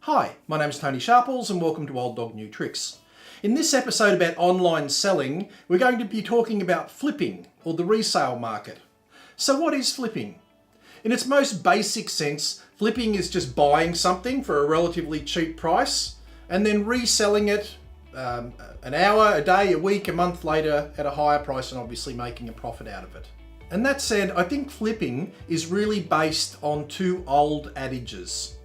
Hi, my name is Tony Sharples and welcome to Old Dog New Tricks. In this episode about online selling, we're going to be talking about flipping, or the resale market. So what is flipping? In its most basic sense, flipping is just buying something for a relatively cheap price and then reselling it an hour, a day, a week, a month later at a higher price and obviously making a profit out of it. And that said, I think flipping is really based on two old adages.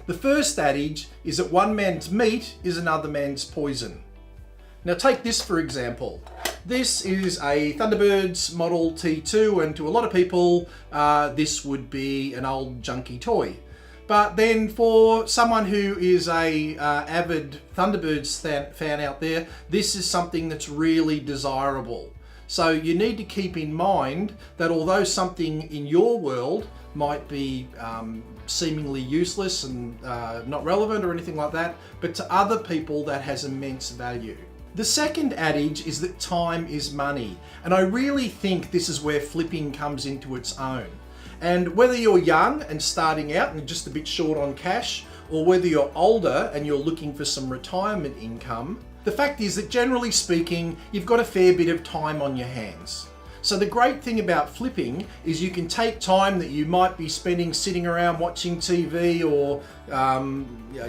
The first adage is that one man's meat is another man's poison. Now take this for example. This is a Thunderbirds Model T2 and to a lot of people this would be an old junky toy. But then for someone who is a avid Thunderbirds fan out there, this is something that's really desirable. So you need to keep in mind that although something in your world might be seemingly useless and not relevant or anything like that, but to other people that has immense value. The second adage is that time is money, and I really think this is where flipping comes into its own. And whether you're young and starting out and just a bit short on cash, or whether you're older and you're looking for some retirement income, the fact is that generally speaking, you've got a fair bit of time on your hands. So the great thing about flipping is you can take time that you might be spending sitting around watching TV or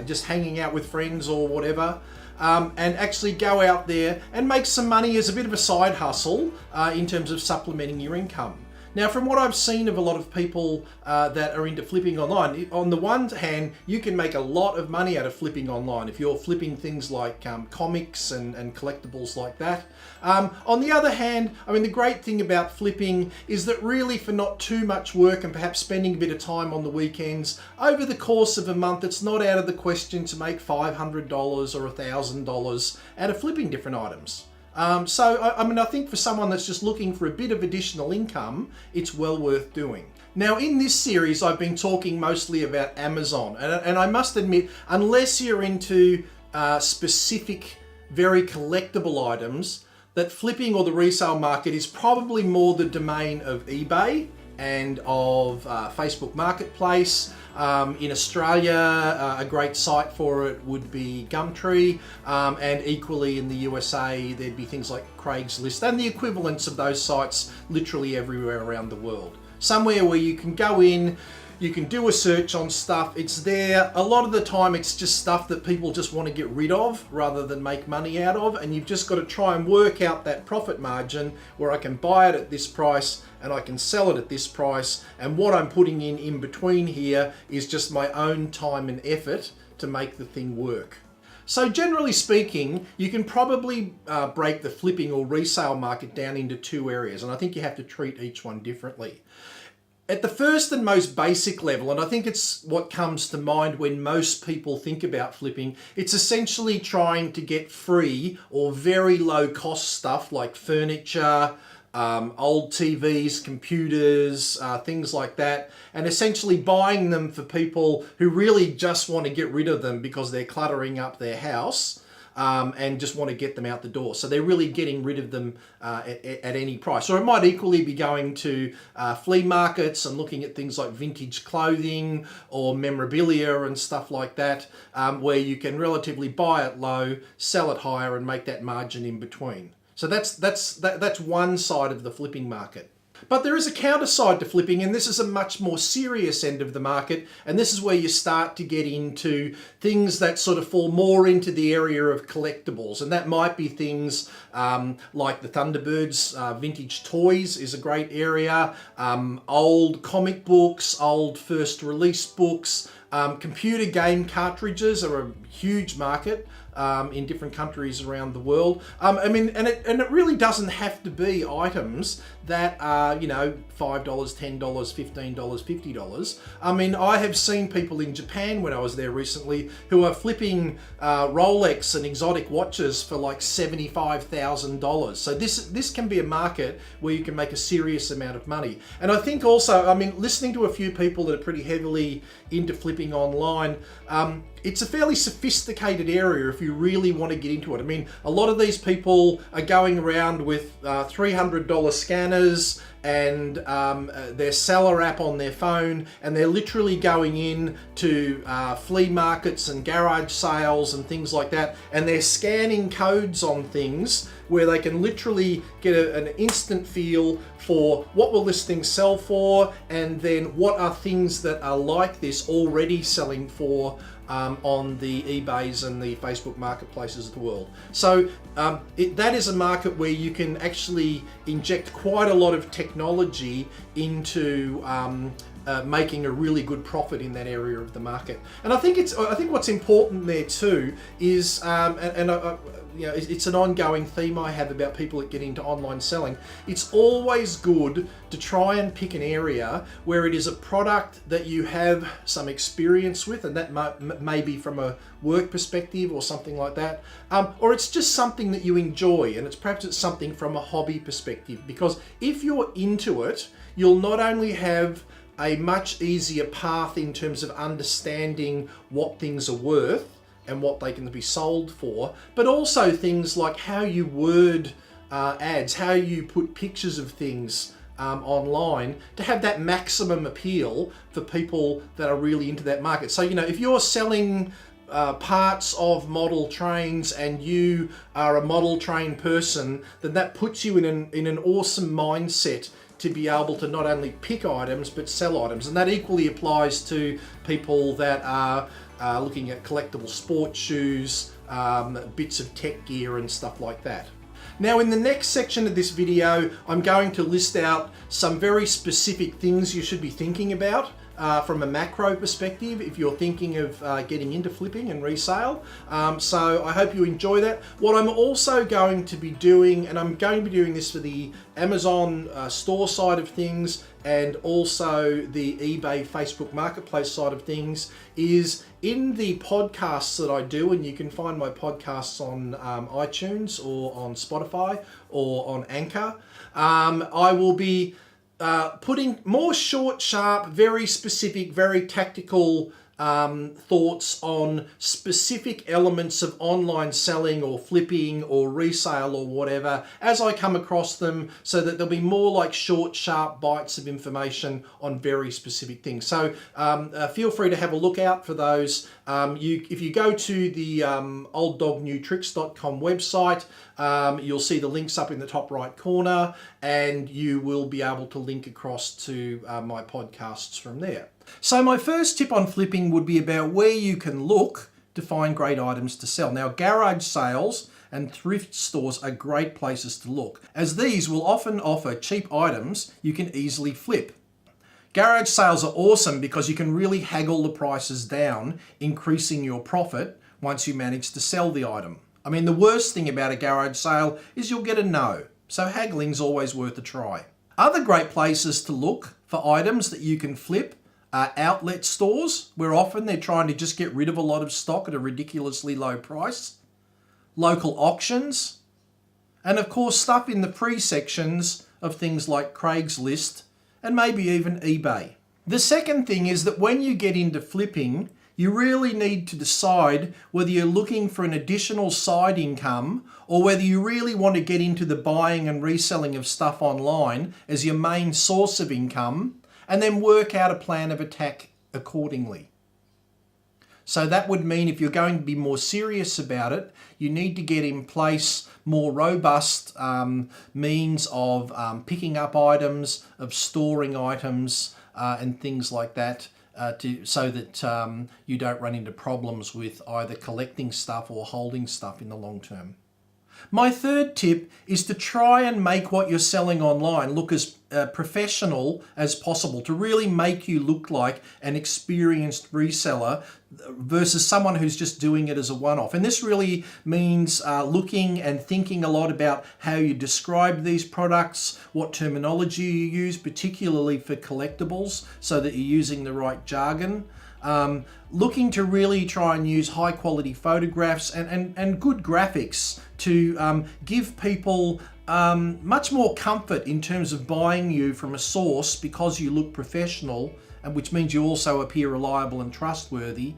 just hanging out with friends or whatever, and actually go out there and make some money as a bit of a side hustle in terms of supplementing your income. Now, from what I've seen of a lot of people that are into flipping online, on the one hand, you can make a lot of money out of flipping online if you're flipping things like comics and collectibles like that. On the other hand, I mean, the great thing about flipping is that really for not too much work and perhaps spending a bit of time on the weekends, over the course of a month, it's not out of the question to make $500 or $1,000 out of flipping different items. I think for someone that's just looking for a bit of additional income, it's well worth doing. Now, in this series, I've been talking mostly about Amazon, and I must admit, unless you're into specific, very collectible items, that flipping or the resale market is probably more the domain of eBay and of Facebook Marketplace. In Australia, a great site for it would be Gumtree, and equally in the USA, there'd be things like Craigslist and the equivalents of those sites literally everywhere around the world. Somewhere where you can go in, you can do a search on stuff, it's there. A lot of the time it's just stuff that people just want to get rid of rather than make money out of, and you've just got to try and work out that profit margin where I can buy it at this price and I can sell it at this price, and what I'm putting in between here is just my own time and effort to make the thing work. So generally speaking, you can probably break the flipping or resale market down into two areas, and I think you have to treat each one differently. At the first and most basic level, and I think it's what comes to mind when most people think about flipping, it's essentially trying to get free or very low cost stuff like furniture, old TVs, computers, things like that, and essentially buying them for people who really just want to get rid of them because they're cluttering up their house. And just want to get them out the door. So they're really getting rid of them at any price. Or it might equally be going to flea markets and looking at things like vintage clothing or memorabilia and stuff like that, where you can relatively buy it low, sell it higher, and make that margin in between. So that's one side of the flipping market. But there is a counter side to flipping, and this is a much more serious end of the market, and this is where you start to get into things that sort of fall more into the area of collectibles, and that might be things like the Thunderbirds, vintage toys is a great area, old comic books, old first release books, computer game cartridges are a huge market. In different countries around the world. And it really doesn't have to be items that are, $5, $10, $15, $50. I mean, I have seen people in Japan when I was there recently who are flipping Rolex and exotic watches for like $75,000. So this can be a market where you can make a serious amount of money. And I think also, listening to a few people that are pretty heavily into flipping online, it's a fairly sophisticated area if you really want to get into it. I mean, a lot of these people are going around with $300 scanners and their seller app on their phone, and they're literally going in to flea markets and garage sales and things like that, and they're scanning codes on things where they can literally get an instant feel for what will this thing sell for, and then what are things that are like this already selling for on the eBays and the Facebook marketplaces of the world. So that is a market where you can actually inject quite a lot of technology into making a really good profit in that area of the market. And I think what's important there too is, you know, it's an ongoing theme I have about people that get into online selling. It's always good to try and pick an area where it is a product that you have some experience with, and that may be from a work perspective or something like that, or it's just something that you enjoy, and perhaps it's something from a hobby perspective. Because if you're into it, you'll not only have a much easier path in terms of understanding what things are worth and what they can be sold for, but also things like how you word ads, how you put pictures of things online to have that maximum appeal for people that are really into that market. So, you know, if you're selling parts of model trains and you are a model train person, then that puts you in an awesome mindset to be able to not only pick items but sell items. And that equally applies to people that are looking at collectible sports shoes, bits of tech gear and stuff like that. Now, in the next section of this video, I'm going to list out some very specific things you should be thinking about from a macro perspective if you're thinking of getting into flipping and resale. So I hope you enjoy that. What I'm also going to be doing, and I'm going to be doing this for the Amazon store side of things and also the eBay Facebook marketplace side of things, is in the podcasts that I do, and you can find my podcasts on iTunes or on Spotify or on Anchor. I will be putting more short, sharp, very specific, very tactical thoughts on specific elements of online selling or flipping or resale or whatever as I come across them, so that there'll be more like short, sharp bites of information on very specific things. So feel free to have a look out for those. If you go to the olddognewtricks.com website, you'll see the links up in the top right corner, and you will be able to link across to my podcasts from there. So my first tip on flipping would be about where you can look to find great items to sell. Now, garage sales and thrift stores are great places to look, as these will often offer cheap items you can easily flip. Garage sales are awesome because you can really haggle the prices down, increasing your profit once you manage to sell the item. I mean, the worst thing about a garage sale is you'll get a no, so haggling's always worth a try. Other great places to look for items that you can flip are outlet stores, where often they're trying to just get rid of a lot of stock at a ridiculously low price, local auctions, and of course stuff in the pre-sections of things like Craigslist and maybe even eBay. The second thing is that when you get into flipping, you really need to decide whether you're looking for an additional side income or whether you really want to get into the buying and reselling of stuff online as your main source of income, and then work out a plan of attack accordingly. So that would mean if you're going to be more serious about it, you need to get in place more robust means of picking up items, of storing items, and things like that, so that you don't run into problems with either collecting stuff or holding stuff in the long term. My third tip is to try and make what you're selling online look as professional as possible, to really make you look like an experienced reseller versus someone who's just doing it as a one-off. And this really means looking and thinking a lot about how you describe these products, what terminology you use, particularly for collectibles, so that you're using the right jargon. Looking to really try and use high quality photographs and good graphics to give people much more comfort in terms of buying you from a source because you look professional, and which means you also appear reliable and trustworthy.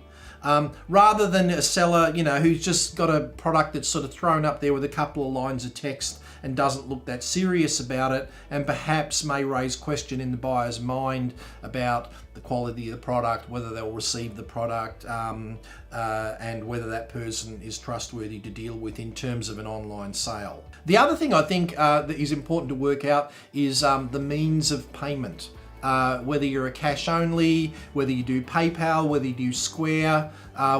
rather than a seller, who's just got a product that's sort of thrown up there with a couple of lines of text and doesn't look that serious about it, and perhaps may raise question in the buyer's mind about the quality of the product, whether they'll receive the product, and whether that person is trustworthy to deal with in terms of an online sale. The other thing I think that is important to work out is the means of payment. Whether you're a cash only, whether you do PayPal, whether you do Square,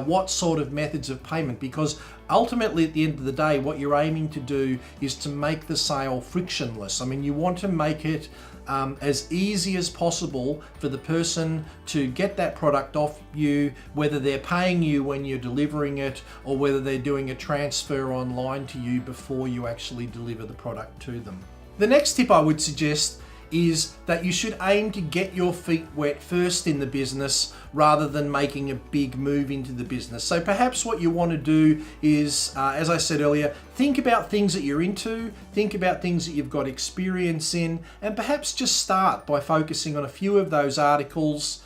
what sort of methods of payment, because ultimately at the end of the day, what you're aiming to do is to make the sale frictionless. I mean, you want to make it as easy as possible for the person to get that product off you, whether they're paying you when you're delivering it or whether they're doing a transfer online to you before you actually deliver the product to them. The next tip I would suggest is that you should aim to get your feet wet first in the business rather than making a big move into the business. So perhaps what you want to do is, as I said earlier, think about things that you're into, think about things that you've got experience in, and perhaps just start by focusing on a few of those articles.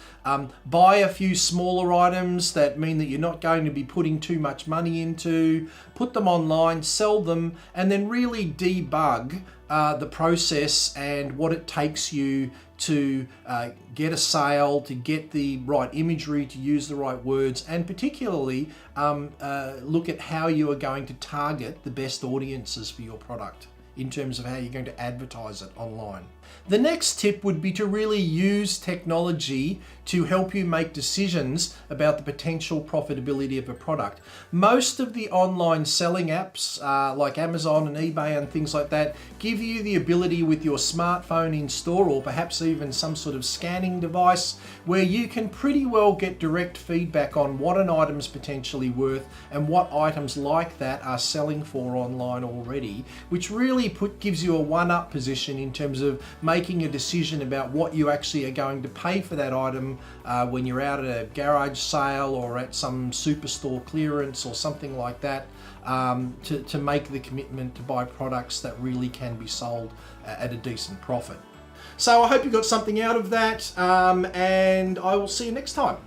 Buy a few smaller items that mean that you're not going to be putting too much money into, put them online, sell them, and then really debug the process and what it takes you to get a sale, to get the right imagery, to use the right words, and particularly look at how you are going to target the best audiences for your product in terms of how you're going to advertise it online. The next tip would be to really use technology to help you make decisions about the potential profitability of a product. Most of the online selling apps like Amazon and eBay and things like that give you the ability with your smartphone in store, or perhaps even some sort of scanning device, where you can pretty well get direct feedback on what an item's potentially worth and what items like that are selling for online already, which really gives you a one-up position in terms of making a decision about what you actually are going to pay for that item when you're out at a garage sale or at some superstore clearance or something like that, to make the commitment to buy products that really can be sold at a decent profit. So I hope you got something out of that, and I will see you next time.